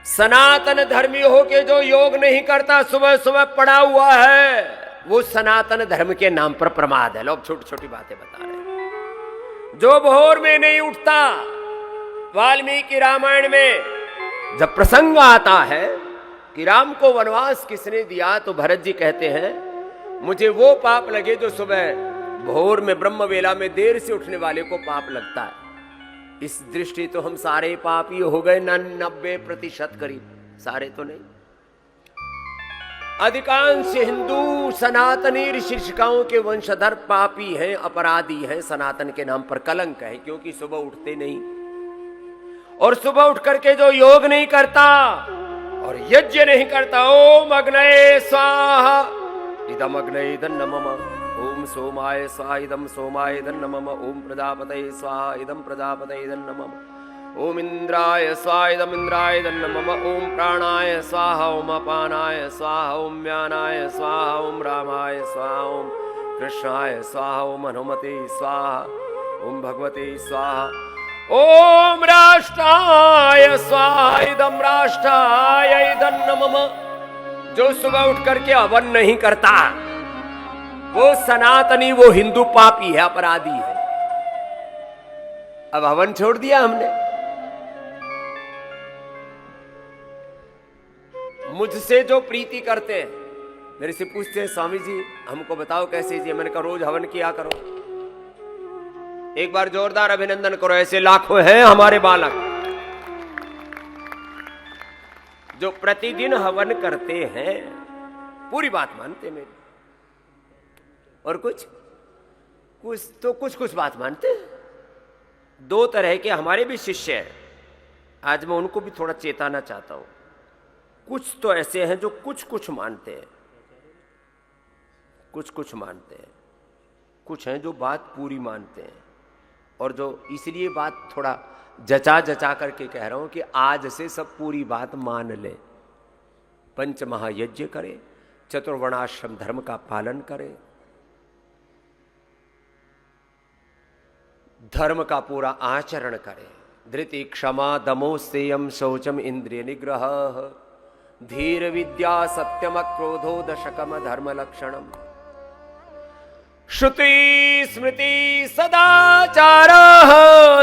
सनातन धर्मी हो के जो योग नहीं करता, सुबह सुबह पड़ा हुआ है, वो सनातन धर्म के नाम पर प्रमाद है। लोग छोटी छोटी बातें बता रहे हैं। जो भोर में नहीं उठता, वाल्मीकि रामायण में जब प्रसंग आता है कि राम को वनवास किसने दिया, तो भरत जी कहते हैं मुझे वो पाप लगे जो सुबह भोर में ब्रह्म वेला में देर से उठने वाले को पाप लगता है। इस दृष्टि तो हम सारे पापी हो गए, 90% करीब, सारे तो नहीं। अधिकांश हिंदू सनातनी ऋषिकाओं के वंशधर पापी हैं, अपराधी हैं, सनातन के नाम पर कलंक है, क्योंकि सुबह उठते नहीं और सुबह उठ करके जो योग नहीं करता और यज्ञ नहीं करता। ओम अग्नये स्वाहा इदम अग्नये इदं नमः, ओम सोमाय स्वाहा इदं सोमाय इदं नमः, ओम प्रजापतये स्वाहा इदं प्रजापतये इदं नमः, ओम इंद्राय स्वाहा इदं इंद्राय इदं नमः, ओम प्राणाय स्वाहा, ओम अपानाय स्वाहा, ओम व्यानाय स्वाहा, ओम रामाय स्वाहा, ओम कृष्णाय स्वाहा, ओम हनुमते स्वाहा, ओम भगवते स्वाहा, ओम राष्ट्राय स्वाहा इदं राष्ट्राय इदं नमः। जो सुबह उठ करके हवन नहीं करता वो सनातनी, वो हिंदू पापी है, अपराधी है। अब हवन छोड़ दिया हमने। मुझसे जो प्रीति करते हैं, मेरे से पूछते हैं स्वामी जी हमको बताओ कैसे जी। मैंने कहा रोज हवन किया करो, एक बार जोरदार अभिनंदन करो। ऐसे लाखों हैं हमारे बालक जो प्रतिदिन हवन करते हैं, पूरी बात मानते मेरी, और कुछ बात मानते हैं। दो तरह के हमारे भी शिष्य हैं, आज मैं उनको भी थोड़ा चेताना चाहता हूं। कुछ तो ऐसे हैं जो कुछ मानते हैं, कुछ मानते हैं, कुछ हैं जो बात पूरी मानते हैं, और जो इसलिए बात थोड़ा जचा करके कह रहा हूं कि आज से सब पूरी बात मान ले। पंच महायज्ञ करे, चतुर्वर्णाश्रम धर्म का पालन करे, धर्म का पूरा आचरण करे। धृति क्षमा दमो सेयम शौचम इंद्रिय निग्रह, धीर विद्या सत्यम क्रोधो दशकम धर्म लक्षणम, श्रुति स्मृति सदाचारः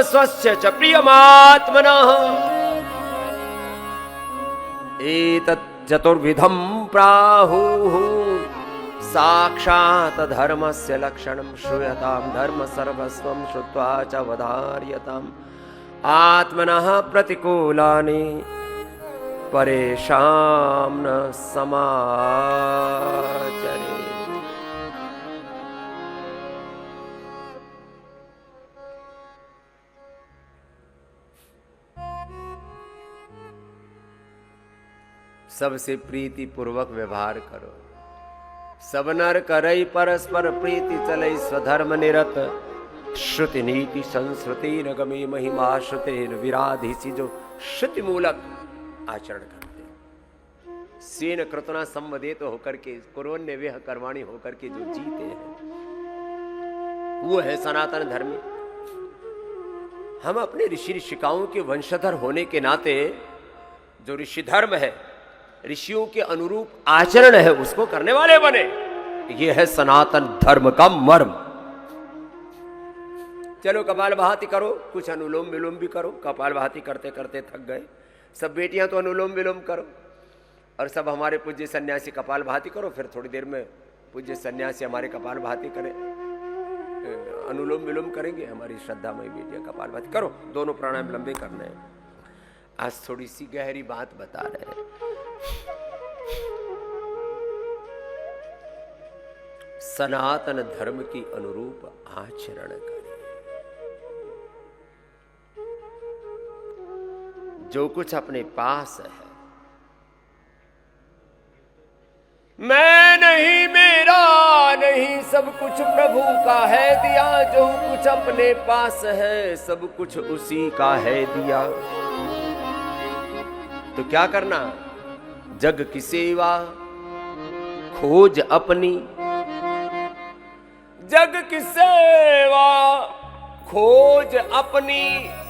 स्वस्य च प्रियमात्मनः, एतत् चतुर्विधं प्राहुः साक्षात् धर्मस्य लक्षणं, श्रूयतां धर्म सर्वस्वं श्रुत्वा च वधार्यताम्, आत्मनः प्रतिकूलानि परेषां न समाचरे। सबसे प्रीति पूर्वक व्यवहार करो, सब नर करई परस्पर प्रीति चलई स्वधर्म निरत, श्रुति नीति संस्कृति नगमी महिमा श्रुति विराधिसी। जो श्रुति मूलक आचरण करते, सेन कृतना संवदेत होकर के, कुर्वन्य वेह कर्माणि होकर के जो जीते हैं, वो है सनातन धर्मी। हम अपने ऋषि ऋषिकाओं के वंशधर होने के नाते जो ऋषि धर्म है, ऋषियों के अनुरूप आचरण है, उसको करने वाले बने। ये है सनातन धर्म का मर्म। चलो कपालभाति करो, कुछ अनुलोम विलोम भी करो। कपालभाति करते करते थक गए, सब बेटियां तो अनुलोम विलोम करो, और सब हमारे पूज्य सन्यासी कपालभाति करो। फिर थोड़ी देर में पूज्य सन्यासी हमारे कपालभाति करें, अनुलोम विलोम करेंगे। हमारी श्रद्धामयी बेटियां कपालभाति करो, दोनों प्राणायाम लंबे करने हैं। आज थोड़ी सी गहरी बात बता रहे हैं। सनातन धर्म की अनुरूप आचरण करें। जो कुछ अपने पास है, मैं नहीं मेरा नहीं, सब कुछ प्रभु का है दिया। जो कुछ अपने पास है, सब कुछ उसी का है दिया। तो क्या करना? जग की सेवा खोज अपनी, जग की सेवा खोज अपनी,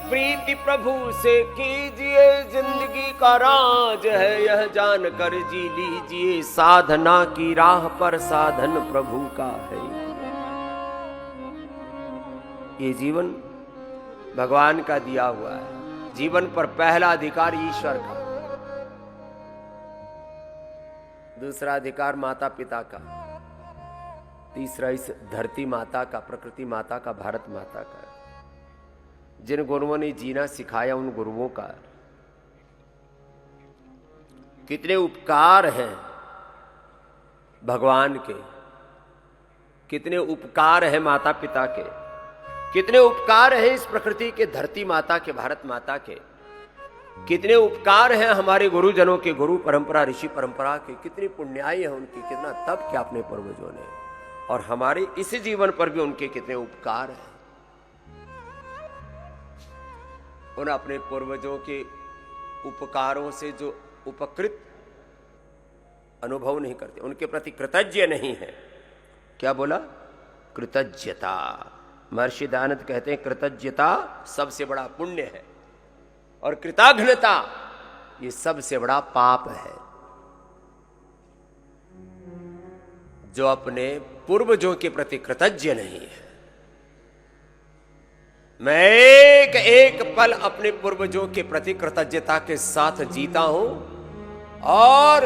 प्रीति प्रभु से कीजिए, जिंदगी का राज है यह जानकर जी लीजिए, साधना की राह पर साधन प्रभु का है। ये जीवन भगवान का दिया हुआ है। जीवन पर पहला अधिकार ईश्वर का, दूसरा अधिकार माता पिता का, तीसरा इस धरती माता का, प्रकृति माता का, भारत माता का। जिन गुरुओं ने जीना सिखाया उन गुरुओं का कितने उपकार हैं भगवान के, कितने उपकार हैं माता पिता के, कितने उपकार हैं इस प्रकृति के, धरती माता के, भारत माता के, कितने उपकार हैं हमारे गुरुजनों के, गुरु परंपरा, ऋषि परंपरा के, कितनी पुण्याई है उनकी, कितना तप किया अपने पूर्वजों ने, और हमारे इस जीवन पर भी उनके कितने उपकार हैं। उन अपने पूर्वजों के उपकारों से जो उपकृत अनुभव नहीं करते, उनके प्रति कृतज्ञ नहीं है। क्या बोला? कृतज्ञता। महर्षि दयानंद कहते हैं कृतज्ञता सबसे बड़ा पुण्य है और कृतज्ञता ये सबसे बड़ा पाप है। जो अपने पूर्वजों के प्रति कृतज्ञ नहीं है। मैं एक एक पल अपने पूर्वजों के प्रति कृतज्ञता के साथ जीता हूं और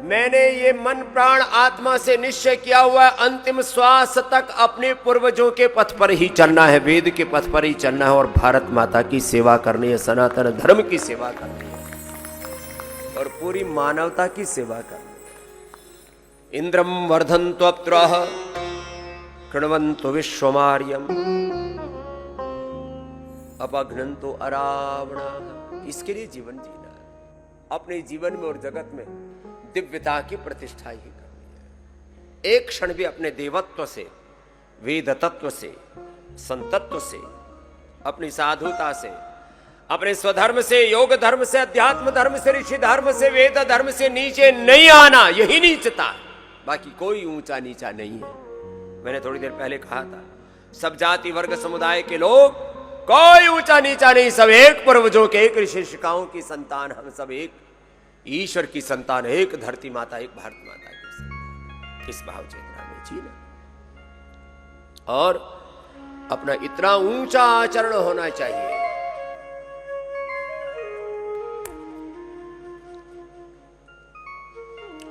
मैंने ये मन प्राण आत्मा से निश्चय किया हुआ है अंतिम श्वास तक अपने पूर्वजों के पथ पर ही चलना है, वेद के पथ पर ही चलना है और भारत माता की सेवा करनी है, सनातन धर्म की सेवा करनी है और पूरी मानवता की सेवा करनी है। इंद्रम वर्धन्त्वप्त्रः कृण्वन्तु विश्वमार्यम् अपघ्नन्तु अरावणाः। इसके लिए जीवन जीना है, अपने जीवन में और जगत में दिव्यता की प्रतिष्ठा ही करनी है। एक क्षण भी अपने देवत्व से, वेद तत्व से, संतत्व से, अपनी साधुता से, अपने स्वधर्म से, योग धर्म से, अध्यात्म धर्म से, ऋषि धर्म से, वेद धर्म से नीचे नहीं आना, यही नीचता है, बाकी कोई ऊंचा नीचा नहीं है। मैंने थोड़ी देर पहले कहा था सब जाति वर्ग समुदाय के लोग कोई ऊंचा नीचा नहीं, सब एक पूर्वजों के, एक ऋषि शिक्षाओं की संतान, हम सब एक ईश्वर की संतान, एक धरती माता, एक भारत माता की संतान। इस भाव चेतना में जीना और अपना इतना ऊंचा आचरण होना चाहिए।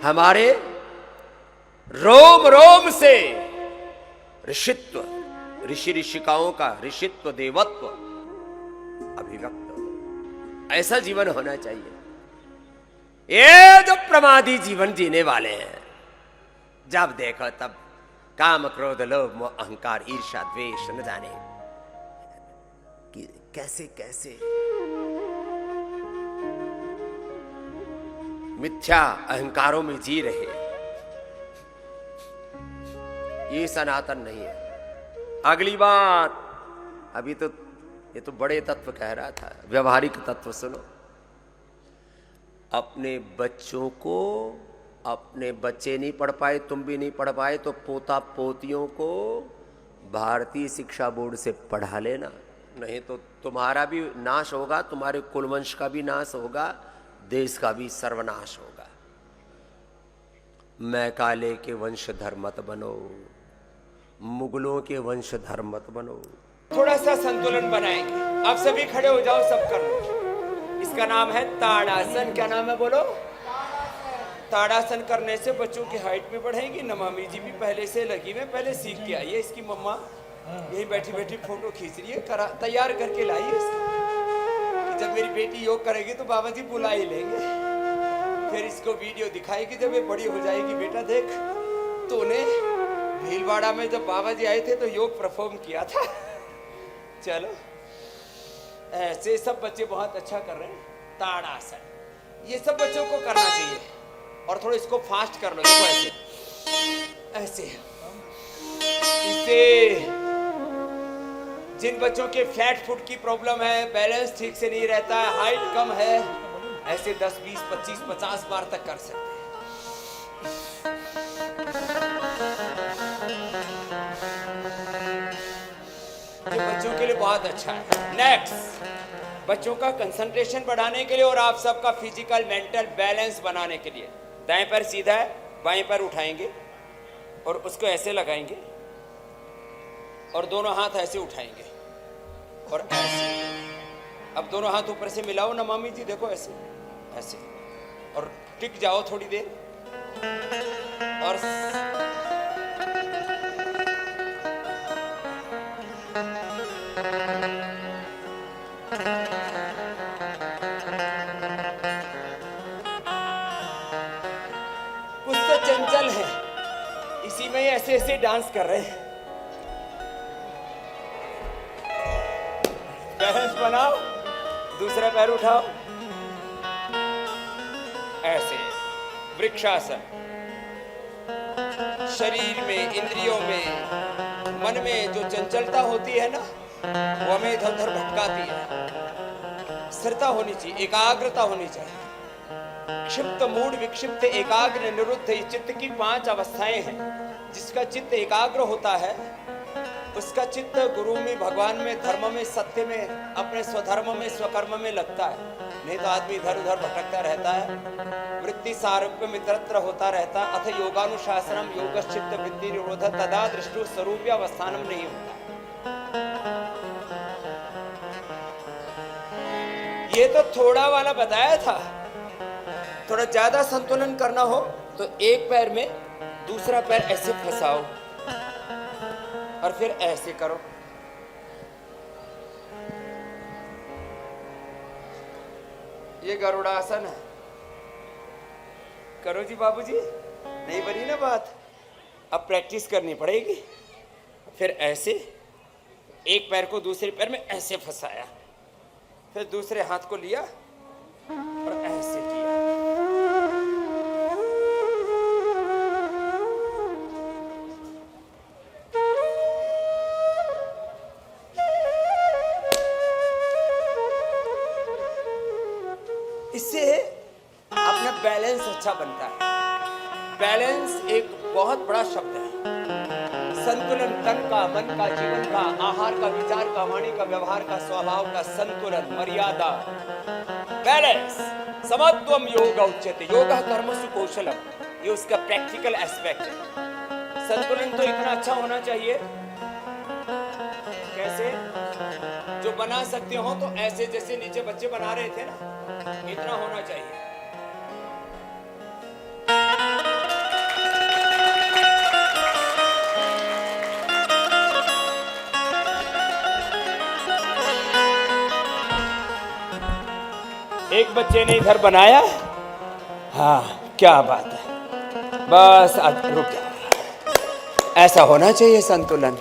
हमारे रोम रोम से ऋषित्व, ऋषि ऋषिकाओं का ऋषित्व, देवत्व अभिव्यक्त हो, ऐसा जीवन होना चाहिए। ये जो प्रमादी जीवन जीने वाले हैं, जब देखो तब काम क्रोध लोभ मोह अहंकार ईर्ष्या द्वेष न जाने कि कैसे कैसे मिथ्या अहंकारों में जी रहे, ये सनातन नहीं है। अगली बात, अभी तो ये तो बड़े तत्व कह रहा था, व्यवहारिक तत्व सुनो। अपने बच्चों को, अपने बच्चे नहीं पढ़ पाए, तुम भी नहीं पढ़ पाए, तो पोता पोतियों को भारतीय शिक्षा बोर्ड से पढ़ा लेना, नहीं तो तुम्हारा भी नाश होगा, तुम्हारे कुलवंश का भी नाश होगा, देश का भी सर्वनाश होगा। मैकाले के वंशधर मत बनो, मुगलों के वंशधर मत बनो। थोड़ा सा संतुलन बनाएंगे। आप सभी खड़े हो जाओ, सब कर लो। इसका नाम है ताड़ासन। क्या नाम है बोलो? ताड़ासन करने से बच्चों की हाइट भी बढ़ेगी। नमामि जी भी पहले से लगी में, पहले सीख के आई है। इसकी मम्मा यही बैठी बैठी फोटो खींच रही है, तैयार करके लाई है कि जब मेरी बेटी योग करेगी तो बाबा जी बुला ही लेंगे। फिर इसको वीडियो दिखाएगी जब ये बड़ी हो जाएगी, बेटा देख तूने भीलवाड़ा में जब बाबा जी आए थे तो योग परफॉर्म किया था। चलो, ऐसे सब बच्चे बहुत अच्छा कर रहे हैं। ताड़ासन ये सब बच्चों को करना चाहिए। और थोड़ा इसको फास्ट कर लो, देखो ऐसे ऐसे। इससे जिन बच्चों के फ्लैट फुट की प्रॉब्लम है, बैलेंस ठीक से नहीं रहता है, हाइट कम है, ऐसे 10, 20, 25, 50 बार तक कर सकते हैं। ये बच्चों के लिए बहुत अच्छा है। नेक्स्ट, बच्चों का कंसंट्रेशन बढ़ाने के लिए और आप सबका फिजिकल मेंटल बैलेंस बनाने के लिए दाएं पैर सीधा है, बाएं पैर उठाएंगे और उसको ऐसे लगाएंगे और दोनों हाथ ऐसे उठाएंगे और ऐसे। अब दोनों हाथ ऊपर से मिलाओ ना मामी जी, देखो ऐसे ऐसे, और टिक जाओ थोड़ी देर और कुछ तो चंचल है, इसी में ऐसे ऐसे डांस कर रहे हैं। बैलेंस बनाओ, दूसरा पैर उठाओ ऐसे, वृक्षासन। शरीर में, इंद्रियों में, मन में जो चंचलता होती है ना, वो हमें इधर उधर भटकाती है। स्थिरता होनी चाहिए, एकाग्रता होनी चाहिए। क्षिप्त, मूड, विक्षिप्त, एकाग्र, निरुद्ध, ये चित्त की 5 अवस्थाएं हैं। जिसका चित्त एकाग्र होता है उसका चित्त गुरु में, भगवान में, धर्म में, सत्य में, अपने स्वधर्म में, स्वकर्म में लगता है। नहीं तो आदमी इधर उधर भटकता रहता है। वृत्ति सारूप्य मित्रत्र होता रहता, अथ योगानुशासनम योगश्चित्त वृत्ति निरोध तदा दृष्टु स्वरूप अवस्थानम नहीं होता। ये तो थोड़ा वाला बताया था। थोड़ा ज्यादा संतुलन करना हो तो एक पैर में दूसरा पैर ऐसे फंसाओ और फिर ऐसे करो। ये गरुड़ासन है। करो जी बाबूजी, नहीं बनी ना बात, अब प्रैक्टिस करनी पड़ेगी। फिर ऐसे एक पैर को दूसरे पैर में ऐसे फंसाया, फिर दूसरे हाथ को लिया और ऐसे किया। इससे अपना बैलेंस अच्छा बनता है। बैलेंस एक बहुत बड़ा शब्द है। संतुलन, तन का, मन का, जीवन का, आहार का, विचार का, वाणी का, व्यवहार का, स्वभाव का संतुलन, मर्यादा, बैलेंस। समत्वम योग उच्यते, योग कर्मसु कौशलम, ये उसका प्रैक्टिकल एस्पेक्ट है। संतुलन तो इतना अच्छा होना चाहिए, कैसे जो बना सकते हो तो ऐसे, जैसे नीचे बच्चे बना रहे थे ना, इतना होना चाहिए। एक बच्चे ने इधर बनाया, हाँ क्या बात है, बस रुक जाओ। ऐसा होना चाहिए संतुलन।